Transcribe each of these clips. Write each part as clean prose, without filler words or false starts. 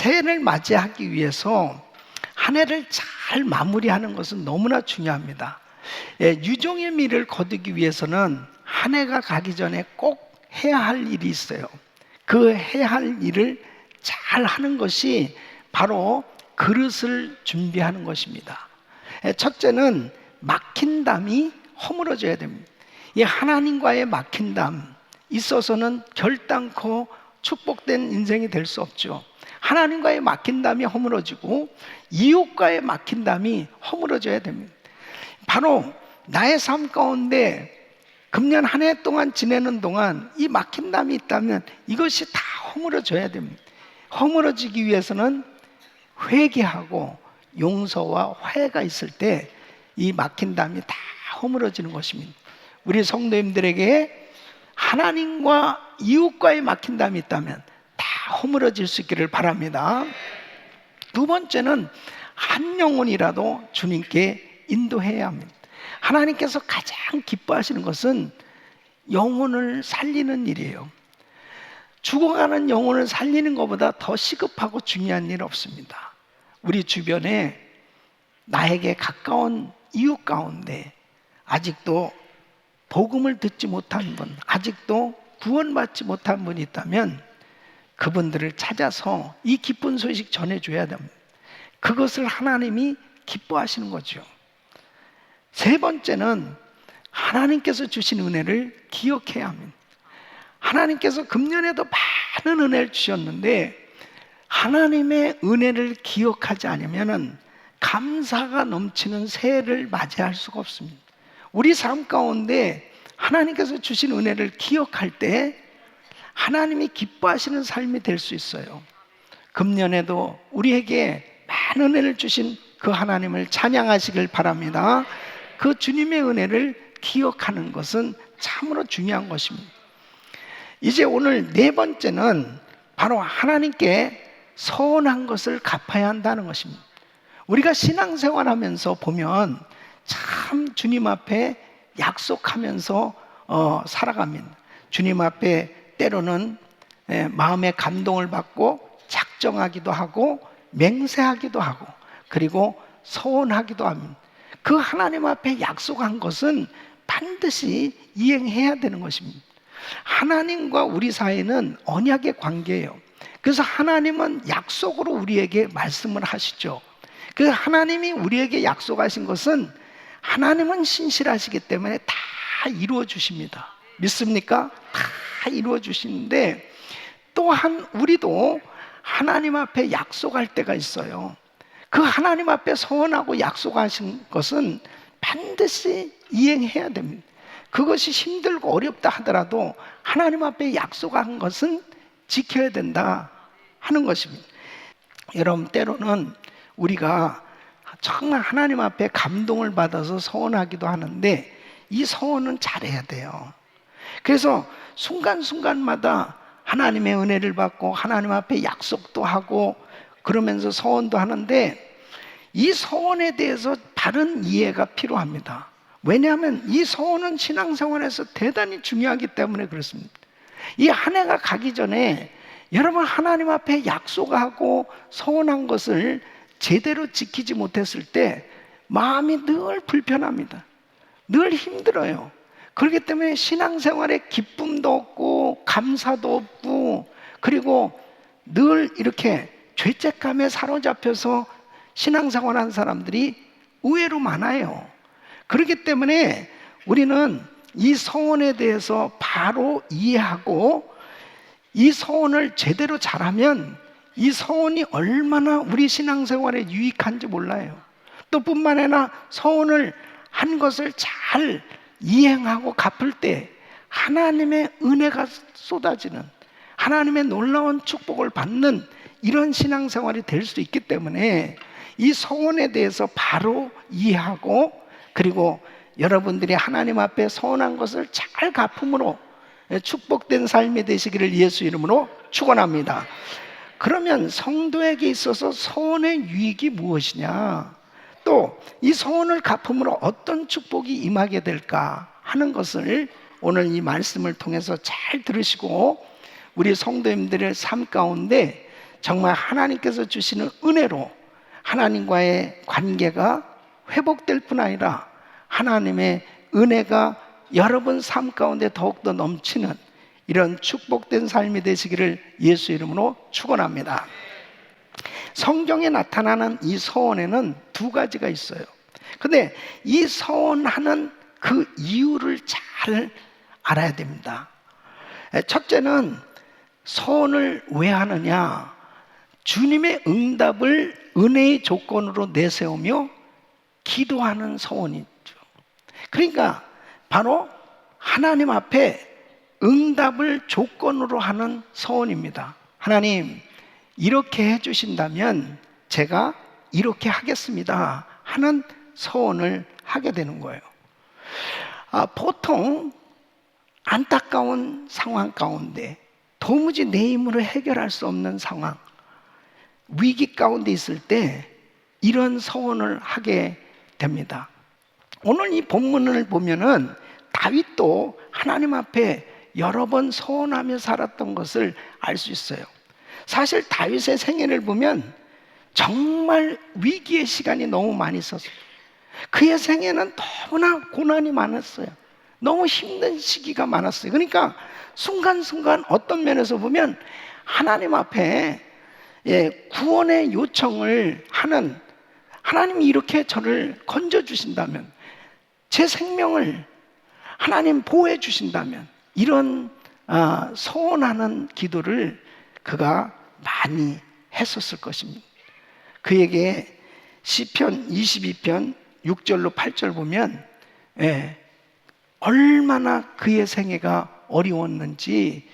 새해를 맞이하기 위해서 한 해를 잘 마무리하는 것은 너무나 중요합니다. 유종의 미를 거두기 위해서는 한 해가 가기 전에 꼭 해야 할 일이 있어요. 그 해야 할 일을 잘 하는 것이 바로 그릇을 준비하는 것입니다. 첫째는 막힌 담이 허물어져야 됩니다. 이 하나님과의 막힌 담 있어서는 결단코 축복된 인생이 될 수 없죠. 하나님과의 막힌 담이 허물어지고 이웃과의 막힌 담이 허물어져야 됩니다. 바로 나의 삶 가운데 금년 한 해 동안 지내는 동안 이 막힌 담이 있다면 이것이 다 허물어져야 됩니다. 허물어지기 위해서는 회개하고 용서와 화해가 있을 때 이 막힌 담이 다 허물어지는 것입니다. 우리 성도님들에게 하나님과 이웃과의 막힌 담이 있다면 다 허물어질 수 있기를 바랍니다. 두 번째는 한 영혼이라도 주님께 인도해야 합니다. 하나님께서 가장 기뻐하시는 것은 영혼을 살리는 일이에요. 죽어가는 영혼을 살리는 것보다 더 시급하고 중요한 일 없습니다. 우리 주변에 나에게 가까운 이웃 가운데 아직도 복음을 듣지 못한 분, 아직도 구원받지 못한 분이 있다면 그분들을 찾아서 이 기쁜 소식 전해줘야 됩니다. 그것을 하나님이 기뻐하시는 거죠. 세 번째는 하나님께서 주신 은혜를 기억해야 합니다. 하나님께서 금년에도 많은 은혜를 주셨는데 하나님의 은혜를 기억하지 않으면 감사가 넘치는 새해를 맞이할 수가 없습니다. 우리 삶 가운데 하나님께서 주신 은혜를 기억할 때 하나님이 기뻐하시는 삶이 될 수 있어요. 금년에도 우리에게 많은 은혜를 주신 그 하나님을 찬양하시길 바랍니다. 그 주님의 은혜를 기억하는 것은 참으로 중요한 것입니다. 이제 오늘 네 번째는 바로 하나님께 서운한 것을 갚아야 한다는 것입니다. 우리가 신앙생활하면서 보면 참 주님 앞에 약속하면서 살아갑니다. 주님 앞에 때로는 마음의 감동을 받고 작정하기도 하고 맹세하기도 하고 그리고 서운하기도 합니다. 그 하나님 앞에 약속한 것은 반드시 이행해야 되는 것입니다. 하나님과 우리 사이는 언약의 관계예요. 그래서 하나님은 약속으로 우리에게 말씀을 하시죠. 그 하나님이 우리에게 약속하신 것은 하나님은 신실하시기 때문에 다 이루어 주십니다. 믿습니까? 다 이루어 주시는데 또한 우리도 하나님 앞에 약속할 때가 있어요. 그 하나님 앞에 서원하고 약속하신 것은 반드시 이행해야 됩니다. 그것이 힘들고 어렵다 하더라도 하나님 앞에 약속한 것은 지켜야 된다 하는 것입니다. 여러분, 때로는 우리가 정말 하나님 앞에 감동을 받아서 서원하기도 하는데 이 서원은 잘해야 돼요. 그래서 순간순간마다 하나님의 은혜를 받고 하나님 앞에 약속도 하고 그러면서 서원도 하는데 이 서원에 대해서 바른 이해가 필요합니다. 왜냐하면 이 서원은 신앙생활에서 대단히 중요하기 때문에 그렇습니다. 이 한 해가 가기 전에 여러분 하나님 앞에 약속하고 서원한 것을 제대로 지키지 못했을 때 마음이 늘 불편합니다. 늘 힘들어요. 그렇기 때문에 신앙생활에 기쁨도 없고 감사도 없고 그리고 늘 이렇게 죄책감에 사로잡혀서 신앙생활하는 사람들이 의외로 많아요. 그렇기 때문에 우리는 이 서원에 대해서 바로 이해하고 이 서원을 제대로 잘하면 이 서원이 얼마나 우리 신앙생활에 유익한지 몰라요. 또 뿐만 아니라 서원을 한 것을 잘 이행하고 갚을 때 하나님의 은혜가 쏟아지는 하나님의 놀라운 축복을 받는 이런 신앙생활이 될 수 있기 때문에 이 서원에 대해서 바로 이해하고 그리고 여러분들이 하나님 앞에 서원한 것을 잘 갚음으로 축복된 삶이 되시기를 예수 이름으로 축원합니다. 그러면 성도에게 있어서 서원의 유익이 무엇이냐? 또 이 서원을 갚음으로 어떤 축복이 임하게 될까 하는 것을 오늘 이 말씀을 통해서 잘 들으시고 우리 성도님들의 삶 가운데 정말 하나님께서 주시는 은혜로 하나님과의 관계가 회복될 뿐 아니라 하나님의 은혜가 여러분 삶 가운데 더욱더 넘치는 이런 축복된 삶이 되시기를 예수 이름으로 축원합니다. 성경에 나타나는 이 서원에는 두 가지가 있어요. 근데 이 서원하는 그 이유를 잘 알아야 됩니다. 첫째는 서원을 왜 하느냐? 주님의 응답을 은혜의 조건으로 내세우며 기도하는 서원이죠. 그러니까 바로 하나님 앞에 응답을 조건으로 하는 서원입니다. 하나님, 이렇게 해주신다면 제가 이렇게 하겠습니다 하는 서원을 하게 되는 거예요. 보통 안타까운 상황 가운데 도무지 내 힘으로 해결할 수 없는 상황, 위기 가운데 있을 때 이런 서원을 하게 됩니다. 오늘 이 본문을 보면은 다윗도 하나님 앞에 여러 번 서원하며 살았던 것을 알 수 있어요. 사실 다윗의 생애를 보면 정말 위기의 시간이 너무 많이 있었어요. 그의 생애는 너무나 고난이 많았어요. 너무 힘든 시기가 많았어요. 그러니까 순간순간 어떤 면에서 보면 하나님 앞에 구원의 요청을 하는, 하나님이 이렇게 저를 건져주신다면, 제 생명을 하나님 보호해 주신다면, 이런 소원하는 기도를 그가 많이 했었을 것입니다. 그에게 시편 22편 6절로 8절 보면 얼마나 그의 생애가 어려웠는지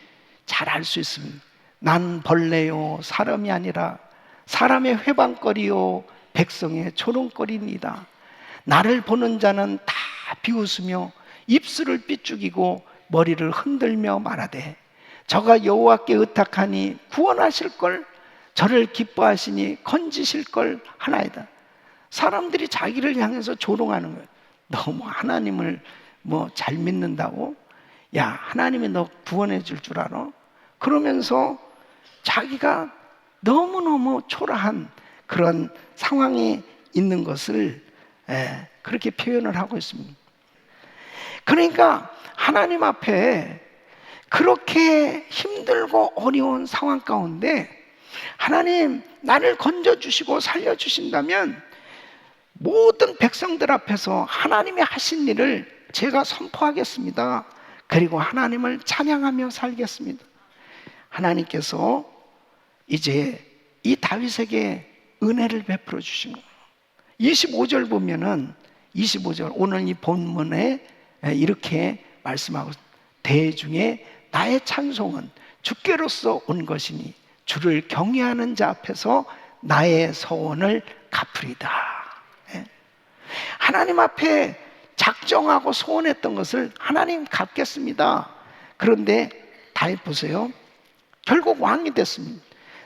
잘 알 수 있습니다. 난 벌레요 사람이 아니라 사람의 회방거리요 백성의 조롱거리입니다. 나를 보는 자는 다 비웃으며 입술을 삐죽이고 머리를 흔들며 말하되 저가 여호와께 의탁하니 구원하실 걸, 저를 기뻐하시니 건지실 걸 하나이다. 사람들이 자기를 향해서 조롱하는 거예요. 너무 하나님을 잘 믿는다고? 야, 하나님이 너 구원해 줄 줄 알아? 그러면서 자기가 너무너무 초라한 그런 상황에 있는 것을 그렇게 표현을 하고 있습니다. 그러니까 하나님 앞에 그렇게 힘들고 어려운 상황 가운데 하나님 나를 건져주시고 살려주신다면 모든 백성들 앞에서 하나님이 하신 일을 제가 선포하겠습니다. 그리고 하나님을 찬양하며 살겠습니다. 하나님께서 이제 이 다윗에게 은혜를 베풀어 주신 거예요. 25절 보면은 25절 오늘 이 본문에 이렇게 말씀하고, 대중에 나의 찬송은 주께로서 온 것이니 주를 경외하는 자 앞에서 나의 서원을 갚으리다. 하나님 앞에 작정하고 소원했던 것을 하나님 갚겠습니다. 그런데 다윗 보세요. 결국 왕이 됐습니다.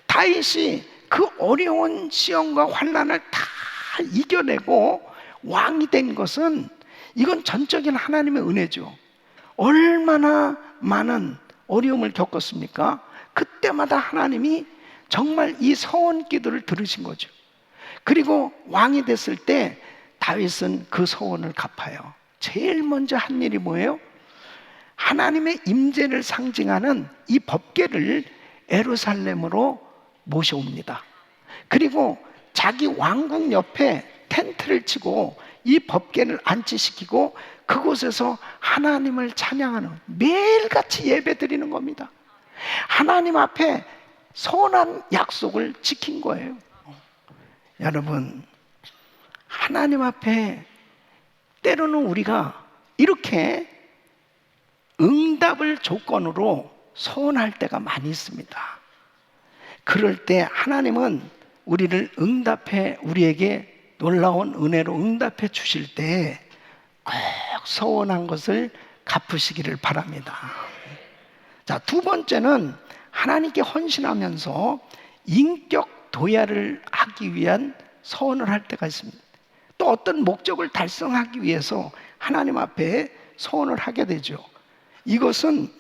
다윗이 그 어려운 시험과 환난을 다 이겨내고 왕이 된 것은 이건 전적인 하나님의 은혜죠. 얼마나 많은 어려움을 겪었습니까? 그때마다 하나님이 정말 이 서원 기도를 들으신 거죠. 그리고 왕이 됐을 때 다윗은 그 서원을 갚아요. 제일 먼저 한 일이 뭐예요? 하나님의 임재를 상징하는 이 법궤를 예루살렘으로 모셔옵니다. 그리고 자기 왕궁 옆에 텐트를 치고 이 법궤를 안치시키고 그곳에서 하나님을 찬양하는, 매일같이 예배 드리는 겁니다. 하나님 앞에 선한 약속을 지킨 거예요. 여러분, 하나님 앞에 때로는 우리가 이렇게 응답을 조건으로 소원할 때가 많이 있습니다. 그럴 때 하나님은 우리를 응답해, 우리에게 놀라운 은혜로 응답해 주실 때 꼭 소원한 것을 갚으시기를 바랍니다. 자, 두 번째는 하나님께 헌신하면서 인격 도야를 하기 위한 소원을 할 때가 있습니다. 또 어떤 목적을 달성하기 위해서 하나님 앞에 소원을 하게 되죠. 이것은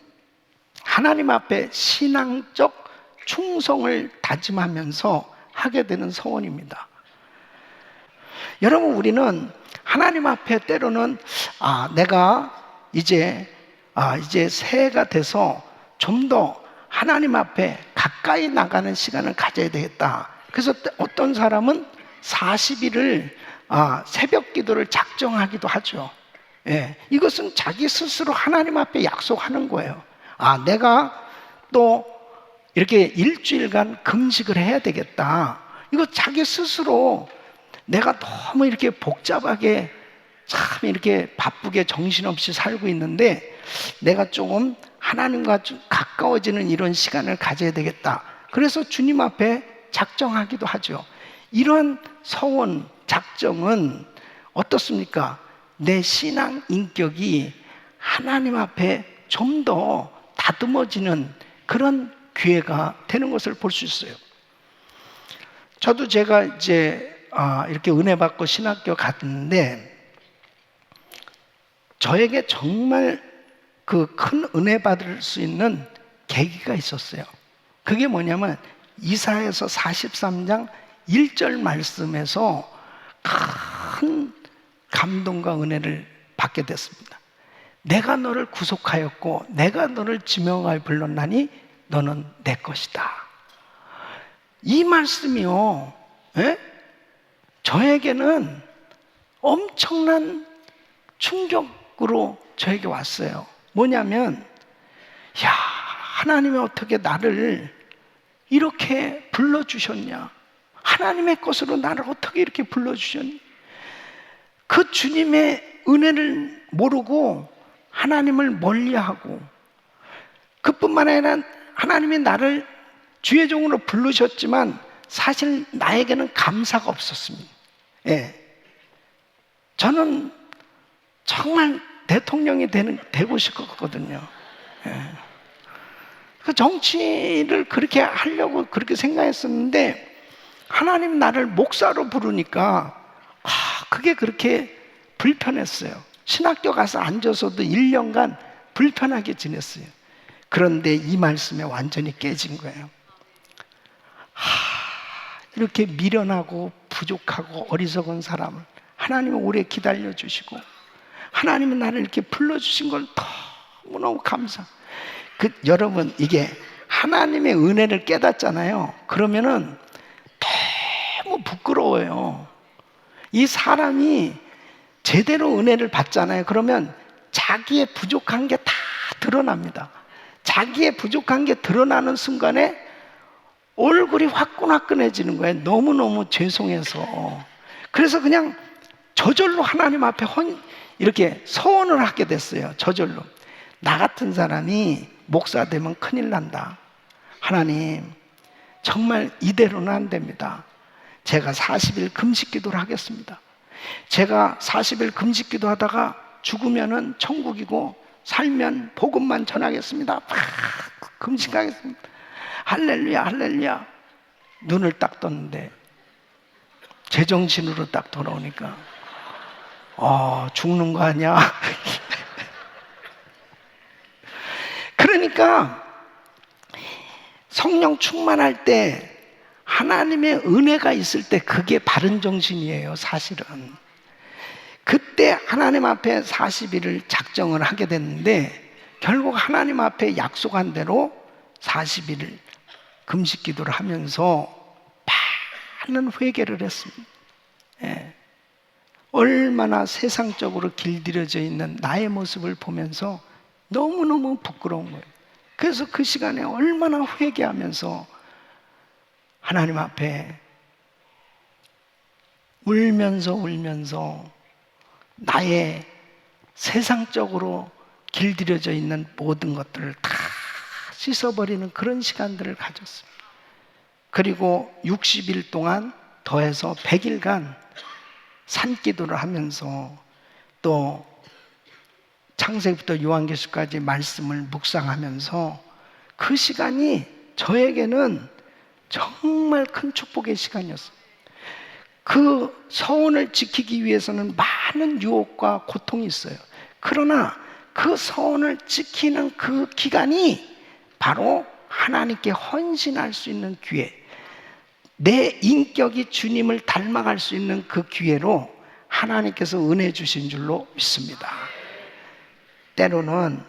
하나님 앞에 신앙적 충성을 다짐하면서 하게 되는 서원입니다. 여러분, 우리는 하나님 앞에 때로는 내가 이제 새해가 돼서 좀 더 하나님 앞에 가까이 나가는 시간을 가져야 되겠다. 그래서 어떤 사람은 40일을 새벽 기도를 작정하기도 하죠. 예, 이것은 자기 스스로 하나님 앞에 약속하는 거예요. 내가 또 이렇게 일주일간 금식을 해야 되겠다. 이거 자기 스스로 내가 너무 이렇게 복잡하게 참 이렇게 바쁘게 정신없이 살고 있는데 내가 조금 하나님과 좀 가까워지는 이런 시간을 가져야 되겠다. 그래서 주님 앞에 작정하기도 하죠. 이러한 서원, 작정은 어떻습니까? 내 신앙 인격이 하나님 앞에 좀 더 다듬어지는 그런 기회가 되는 것을 볼 수 있어요. 저도 제가 이제 이렇게 은혜 받고 신학교 갔는데 저에게 정말 그 큰 은혜 받을 수 있는 계기가 있었어요. 그게 뭐냐면 이사야서 43장 1절 말씀에서 큰 감동과 은혜를 받게 됐습니다. 내가 너를 구속하였고 내가 너를 지명하여 불렀나니 너는 내 것이다. 이 말씀이요, 저에게는 엄청난 충격으로 저에게 왔어요. 뭐냐면 하나님이 어떻게 나를 이렇게 불러주셨냐, 하나님의 것으로 나를 어떻게 이렇게 불러주셨냐. 그 주님의 은혜를 모르고 하나님을 멀리하고, 그뿐만 아니라 하나님이 나를 주의 종으로 부르셨지만 사실 나에게는 감사가 없었습니다. 저는 정말 대통령이 되고 싶었거든요. 그 정치를 그렇게 하려고 그렇게 생각했었는데 하나님이 나를 목사로 부르니까 그게 그렇게 불편했어요. 신학교 가서 앉아서도 1년간 불편하게 지냈어요. 그런데 이 말씀에 완전히 깨진 거예요. 이렇게 미련하고 부족하고 어리석은 사람을 하나님은 오래 기다려주시고 하나님은 나를 이렇게 불러주신 걸 너무너무 감사. 여러분, 이게 하나님의 은혜를 깨닫잖아요. 그러면은 너무 부끄러워요. 이 사람이 제대로 은혜를 받잖아요. 그러면 자기의 부족한 게 다 드러납니다. 자기의 부족한 게 드러나는 순간에 얼굴이 화끈화끈해지는 거예요. 너무너무 죄송해서. 그래서 그냥 저절로 하나님 앞에 이렇게 서원을 하게 됐어요. 저절로. 나 같은 사람이 목사 되면 큰일 난다. 하나님, 정말 이대로는 안 됩니다. 제가 40일 금식 기도를 하겠습니다. 제가 40일 금식 기도 하다가 죽으면은 천국이고 살면 복음만 전하겠습니다. 금식하겠습니다. 할렐루야, 할렐루야. 눈을 딱 떴는데 제정신으로 딱 돌아오니까 죽는 거 아니야? 그러니까 성령 충만할 때 하나님의 은혜가 있을 때 그게 바른 정신이에요. 사실은 그때 하나님 앞에 40일을 작정을 하게 됐는데 결국 하나님 앞에 약속한 대로 40일을 금식 기도를 하면서 많은 회개를 했습니다. 얼마나 세상적으로 길들여져 있는 나의 모습을 보면서 너무너무 부끄러운 거예요. 그래서 그 시간에 얼마나 회개하면서 하나님 앞에 울면서 나의 세상적으로 길들여져 있는 모든 것들을 다 씻어버리는 그런 시간들을 가졌습니다. 그리고 60일 동안 더해서 100일간 산기도를 하면서 또 창세기부터 요한계시까지 말씀을 묵상하면서 그 시간이 저에게는 정말 큰 축복의 시간이었어요. 그 서원을 지키기 위해서는 많은 유혹과 고통이 있어요. 그러나 그 서원을 지키는 그 기간이 바로 하나님께 헌신할 수 있는 기회, 내 인격이 주님을 닮아갈 수 있는 그 기회로 하나님께서 은혜 주신 줄로 믿습니다. 때로는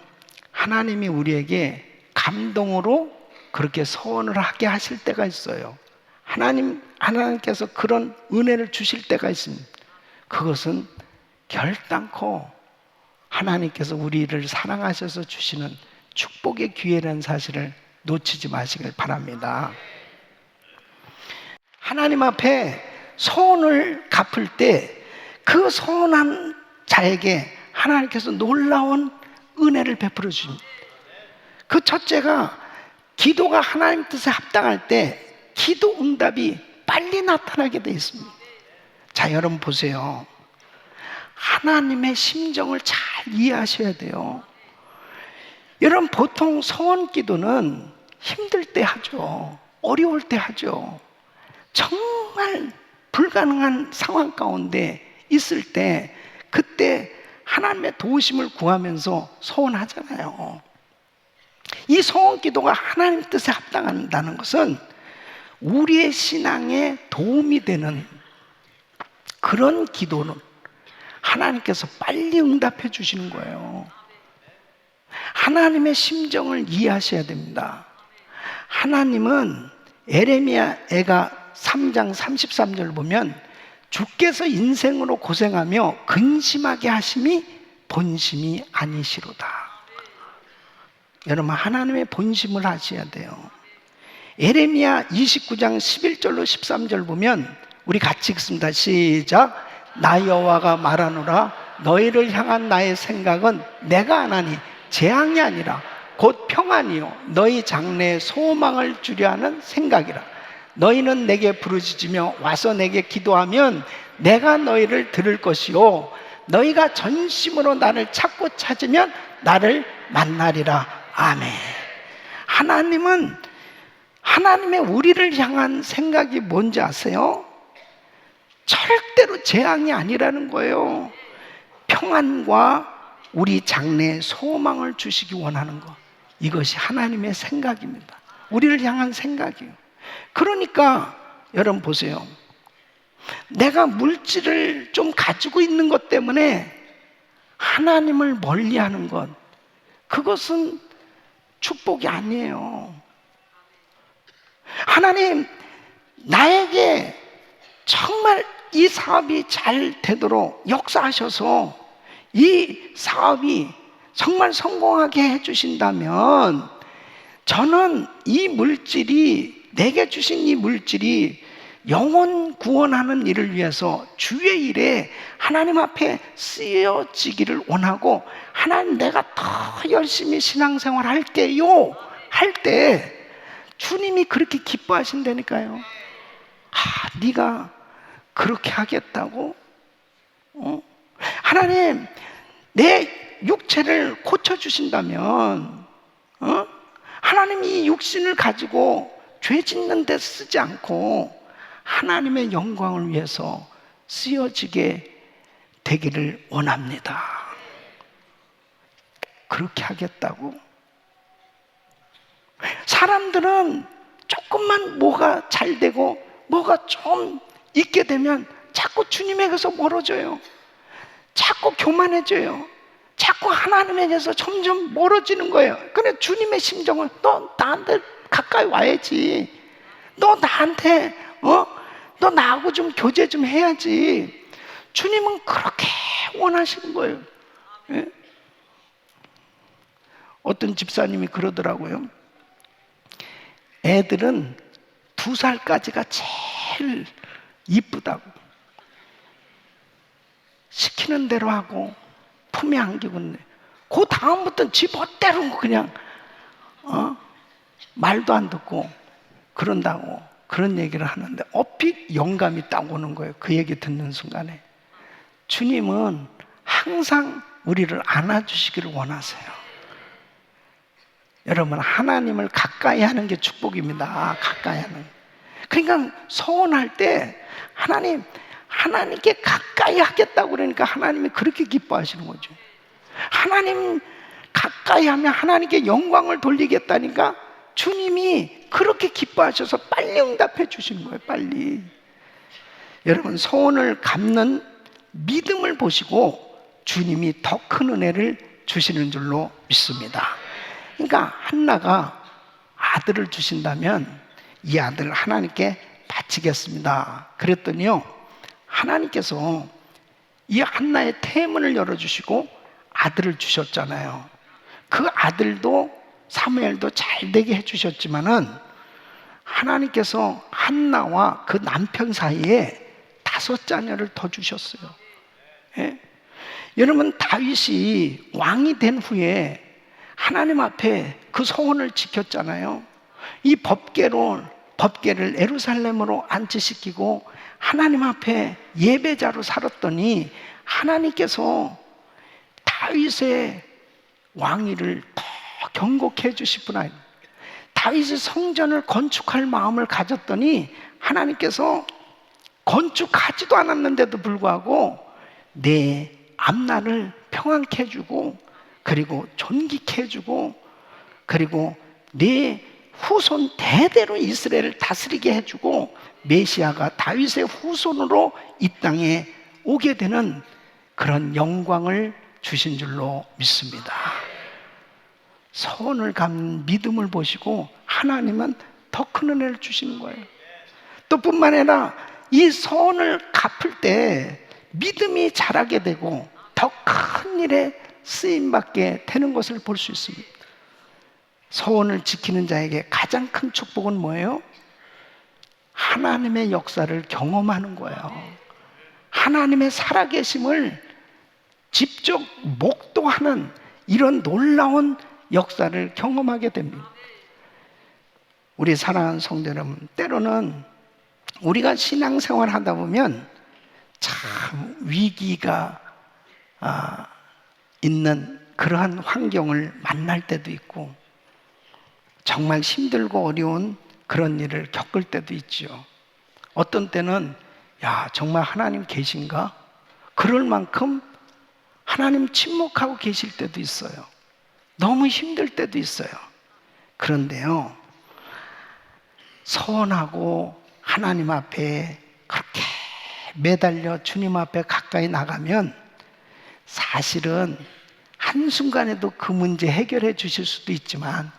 하나님이 우리에게 감동으로 그렇게 소원을 하게 하실 때가 있어요. 하나님께서 그런 은혜를 주실 때가 있습니다. 그것은 결단코 하나님께서 우리를 사랑하셔서 주시는 축복의 기회라는 사실을 놓치지 마시길 바랍니다. 하나님 앞에 소원을 갚을 때 그 소원한 자에게 하나님께서 놀라운 은혜를 베풀어 주십니다. 그 첫째가 기도가 하나님 뜻에 합당할 때 기도 응답이 빨리 나타나게 되어 있습니다. 자, 여러분 보세요. 하나님의 심정을 잘 이해하셔야 돼요. 여러분, 보통 소원 기도는 힘들 때 하죠. 어려울 때 하죠. 정말 불가능한 상황 가운데 있을 때 그때 하나님의 도우심을 구하면서 소원하잖아요. 이 소원 기도가 하나님 뜻에 합당한다는 것은 우리의 신앙에 도움이 되는 그런 기도는 하나님께서 빨리 응답해 주시는 거예요. 하나님의 심정을 이해하셔야 됩니다. 하나님은 에레미야가 3장 33절 보면 주께서 인생으로 고생하며 근심하게 하심이 본심이 아니시로다. 여러분, 하나님의 본심을 하셔야 돼요. 에레미야 29장 11절로 13절 보면 우리 같이 읽습니다. 시작. 나 여호와가 말하노라. 너희를 향한 나의 생각은 내가 하나니 재앙이 아니라 곧 평안이요 너희 장래에 소망을 주려 하는 생각이라. 너희는 내게 부르짖으며 와서 내게 기도하면 내가 너희를 들을 것이요 너희가 전심으로 나를 찾고 찾으면 나를 만나리라. 아멘. 하나님은 하나님의 우리를 향한 생각이 뭔지 아세요? 절대로 재앙이 아니라는 거예요. 평안과 우리 장래에 소망을 주시기 원하는 것, 이것이 하나님의 생각입니다. 우리를 향한 생각이에요. 그러니까 여러분 보세요. 내가 물질을 좀 가지고 있는 것 때문에 하나님을 멀리하는 것, 그것은 축복이 아니에요. 하나님, 나에게 정말 이 사업이 잘 되도록 역사하셔서 이 사업이 정말 성공하게 해주신다면 저는 이 물질이, 내게 주신 이 물질이 영혼 구원하는 일을 위해서 주의 일에 하나님 앞에 쓰여지기를 원하고, 하나님 내가 더 열심히 신앙생활 할게요 할 때 주님이 그렇게 기뻐하신다니까요. 네가 그렇게 하겠다고? 하나님 내 육체를 고쳐주신다면 하나님 이 육신을 가지고 죄 짓는 데 쓰지 않고 하나님의 영광을 위해서 쓰여지게 되기를 원합니다. 그렇게 하겠다고? 사람들은 조금만 뭐가 잘 되고 뭐가 좀 있게 되면 자꾸 주님에게서 멀어져요. 자꾸 교만해져요. 자꾸 하나님에게서 점점 멀어지는 거예요. 근데 주님의 심정은 너 나한테 가까이 와야지. 너 나한테 너 나하고 좀 교제 좀 해야지. 주님은 그렇게 원하시는 거예요. 예? 어떤 집사님이 그러더라고요. 애들은 2살까지가 제일 이쁘다고. 시키는 대로 하고 품에 안기고 그 다음부터는 지 멋대로 그냥 말도 안 듣고 그런다고 그런 얘기를 하는데 얼핏 영감이 딱 오는 거예요. 그 얘기 듣는 순간에. 주님은 항상 우리를 안아주시기를 원하세요. 여러분, 하나님을 가까이 하는 게 축복입니다. 가까이 하는. 그러니까 소원할 때 하나님께 가까이 하겠다고 그러니까 하나님이 그렇게 기뻐하시는 거죠. 하나님 가까이 하면 하나님께 영광을 돌리겠다니까 주님이 그렇게 기뻐하셔서 빨리 응답해 주시는 거예요. 빨리. 여러분, 소원을 갚는 믿음을 보시고 주님이 더 큰 은혜를 주시는 줄로 믿습니다. 그러니까 한나가 아들을 주신다면 이 아들을 하나님께 바치겠습니다. 그랬더니요, 하나님께서 이 한나의 태문을 열어주시고 아들을 주셨잖아요. 그 아들도 사무엘도 잘 되게 해주셨지만은 하나님께서 한나와 그 남편 사이에 5 자녀를 더 주셨어요. 예? 여러분, 다윗이 왕이 된 후에 하나님 앞에 그 소원을 지켰잖아요. 이 법궤를 예루살렘으로 안치시키고 하나님 앞에 예배자로 살았더니 하나님께서 다윗의 왕위를 더 경고케 해주실 분 아니에요. 다윗이 성전을 건축할 마음을 가졌더니 하나님께서 건축하지도 않았는데도 불구하고 내 앞날을 평안케 해주고, 그리고 존귀케 해주고, 그리고 내 후손 대대로 이스라엘을 다스리게 해주고, 메시아가 다윗의 후손으로 이 땅에 오게 되는 그런 영광을 주신 줄로 믿습니다. 소원을 갚는 믿음을 보시고 하나님은 더 큰 은혜를 주시는 거예요. 또 뿐만 아니라 이 소원을 갚을 때 믿음이 자라게 되고 더 큰 일에 쓰임받게 되는 것을 볼 수 있습니다. 소원을 지키는 자에게 가장 큰 축복은 뭐예요? 하나님의 역사를 경험하는 거예요. 하나님의 살아계심을 직접 목도하는 이런 놀라운 역사를 경험하게 됩니다. 우리 사랑하는 성도 여러분, 때로는 우리가 신앙생활 하다 보면 참 위기가 있는 그러한 환경을 만날 때도 있고, 정말 힘들고 어려운 그런 일을 겪을 때도 있죠. 어떤 때는 야, 정말 하나님 계신가? 그럴 만큼 하나님 침묵하고 계실 때도 있어요. 너무 힘들 때도 있어요. 그런데요, 소원하고 하나님 앞에 그렇게 매달려 주님 앞에 가까이 나가면 사실은 한순간에도 그 문제 해결해 주실 수도 있지만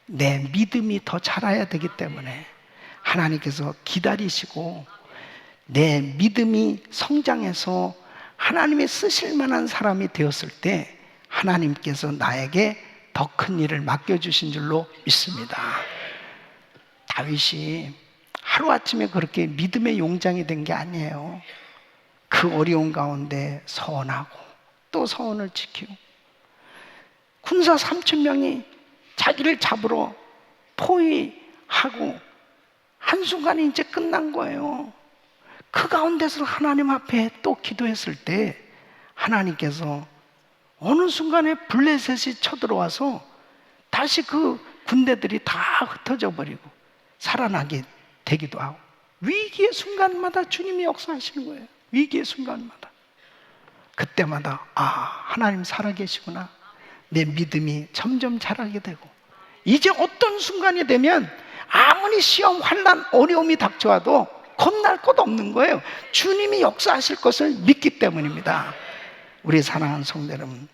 내 믿음이 더 자라야 되기 때문에 하나님께서 기다리시고 내 믿음이 성장해서 하나님이 쓰실 만한 사람이 되었을 때 하나님께서 나에게 더 큰 일을 맡겨주신 줄로 믿습니다. 다윗이 하루아침에 그렇게 믿음의 용장이 된 게 아니에요. 그 어려운 가운데 서원하고 또 서원을 지키고, 군사 3,000명이 자기를 잡으러 포위하고 한순간에 이제 끝난 거예요. 그 가운데서 하나님 앞에 또 기도했을 때 하나님께서 어느 순간에 블레셋이 쳐들어와서 다시 그 군대들이 다 흩어져 버리고 살아나게 되기도 하고, 위기의 순간마다 주님이 역사하시는 거예요. 위기의 순간마다. 그때마다 하나님 살아계시구나. 내 믿음이 점점 자라게 되고, 이제 어떤 순간이 되면 아무리 시험, 환난, 어려움이 닥쳐와도 겁날 것 없는 거예요. 주님이 역사하실 것을 믿기 때문입니다. 우리 사랑하는 성도 여러분,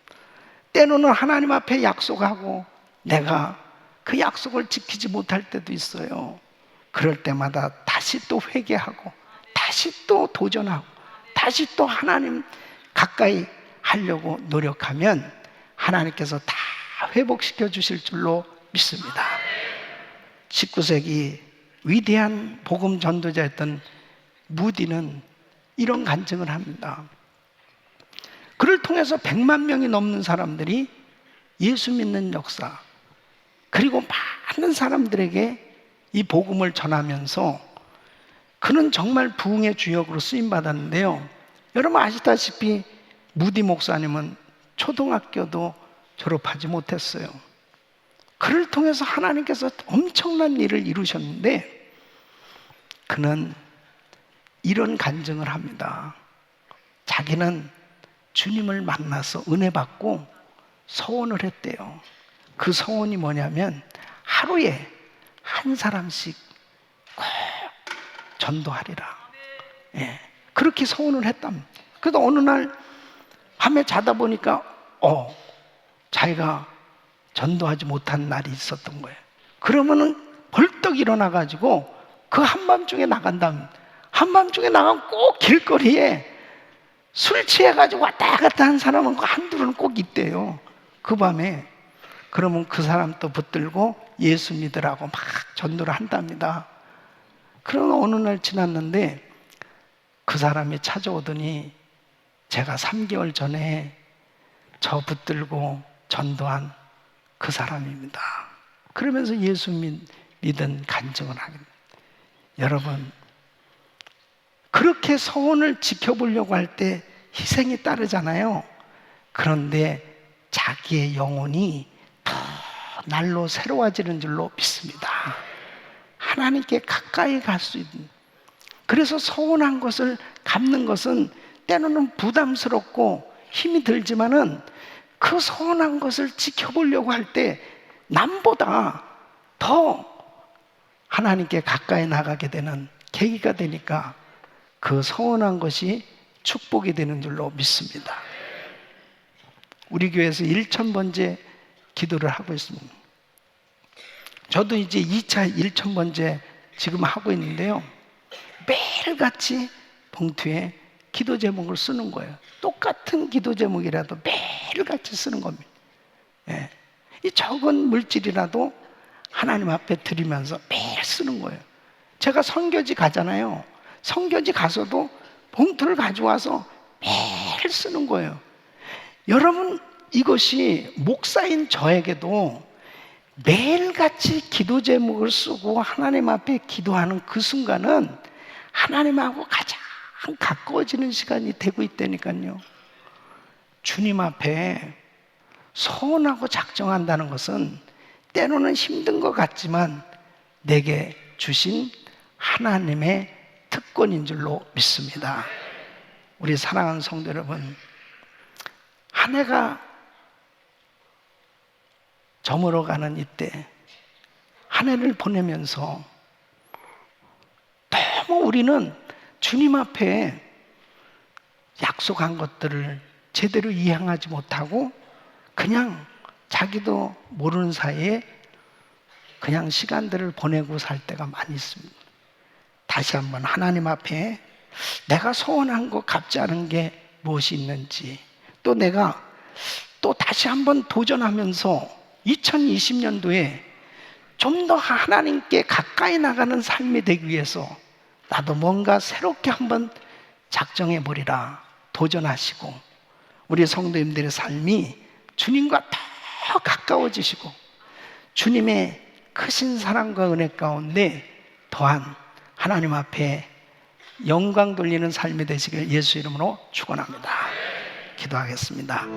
때로는 하나님 앞에 약속하고 내가 그 약속을 지키지 못할 때도 있어요. 그럴 때마다 다시 또 회개하고 다시 또 도전하고 다시 또 하나님 가까이 하려고 노력하면 하나님께서 다 회복시켜 주실 줄로 믿습니다. 19세기 위대한 복음 전도자였던 무디는 이런 간증을 합니다. 그를 통해서 100만 명이 넘는 사람들이 예수 믿는 역사, 그리고 많은 사람들에게 이 복음을 전하면서 그는 정말 부흥의 주역으로 쓰임받았는데요, 여러분 아시다시피 무디 목사님은 초등학교도 졸업하지 못했어요. 그를 통해서 하나님께서 엄청난 일을 이루셨는데 그는 이런 간증을 합니다. 자기는 주님을 만나서 은혜 받고 서원을 했대요. 그 서원이 뭐냐면 하루에 한 사람씩 꼭 전도하리라. 예, 그렇게 소원을 했답니다. 그래도 어느 날 밤에 자다 보니까 자기가 전도하지 못한 날이 있었던 거예요. 그러면은 벌떡 일어나가지고 그 한밤중에 나간답니다. 한밤중에 나가면 꼭 길거리에 술 취해가지고 왔다 갔다 한 사람은 한둘은 꼭 있대요. 그 밤에. 그러면 그 사람 또 붙들고 예수 믿으라고 막 전도를 한답니다. 그러나 어느 날 지났는데 그 사람이 찾아오더니 제가 3개월 전에 저 붙들고 전도한 그 사람입니다. 그러면서 예수 믿은 간증을 하겠습니다. 여러분, 그렇게 소원을 지켜보려고 할 때 희생이 따르잖아요. 그런데 자기의 영혼이 더 날로 새로워지는 줄로 믿습니다. 하나님께 가까이 갈 수 있는. 그래서 소원한 것을 갚는 것은 때로는 부담스럽고 힘이 들지만은 그 소원한 것을 지켜보려고 할 때 남보다 더 하나님께 가까이 나가게 되는 계기가 되니까 그 소원한 것이 축복이 되는 줄로 믿습니다. 우리 교회에서 1000번째 기도를 하고 있습니다. 저도 이제 2차 1000번째 지금 하고 있는데요. 매일같이 봉투에 기도 제목을 쓰는 거예요. 똑같은 기도 제목이라도 매일같이 쓰는 겁니다. 예. 이 적은 물질이라도 하나님 앞에 드리면서 매일 쓰는 거예요. 제가 선교지 가잖아요. 선교지 가서도 봉투를 가져와서 매일 쓰는 거예요. 여러분, 이것이 목사인 저에게도 매일같이 기도 제목을 쓰고 하나님 앞에 기도하는 그 순간은 하나님하고 가장 가까워지는 시간이 되고 있다니까요. 주님 앞에 소원하고 작정한다는 것은 때로는 힘든 것 같지만 내게 주신 하나님의 특권인 줄로 믿습니다. 우리 사랑하는 성도 여러분, 한 해가 저물어가는 이때 한 해를 보내면서 너무 우리는 주님 앞에 약속한 것들을 제대로 이행하지 못하고 그냥 자기도 모르는 사이에 그냥 시간들을 보내고 살 때가 많이 있습니다. 다시 한번 하나님 앞에 내가 소원한 거 갚지 않은 게 무엇이 있는지, 또 내가 또 다시 한번 도전하면서 2020년도에 좀 더 하나님께 가까이 나가는 삶이 되기 위해서 나도 뭔가 새롭게 한번 작정해 보리라 도전하시고, 우리 성도님들의 삶이 주님과 더 가까워지시고 주님의 크신 사랑과 은혜 가운데 또한 하나님 앞에 영광 돌리는 삶이 되시길 예수 이름으로 축원합니다. 기도하겠습니다.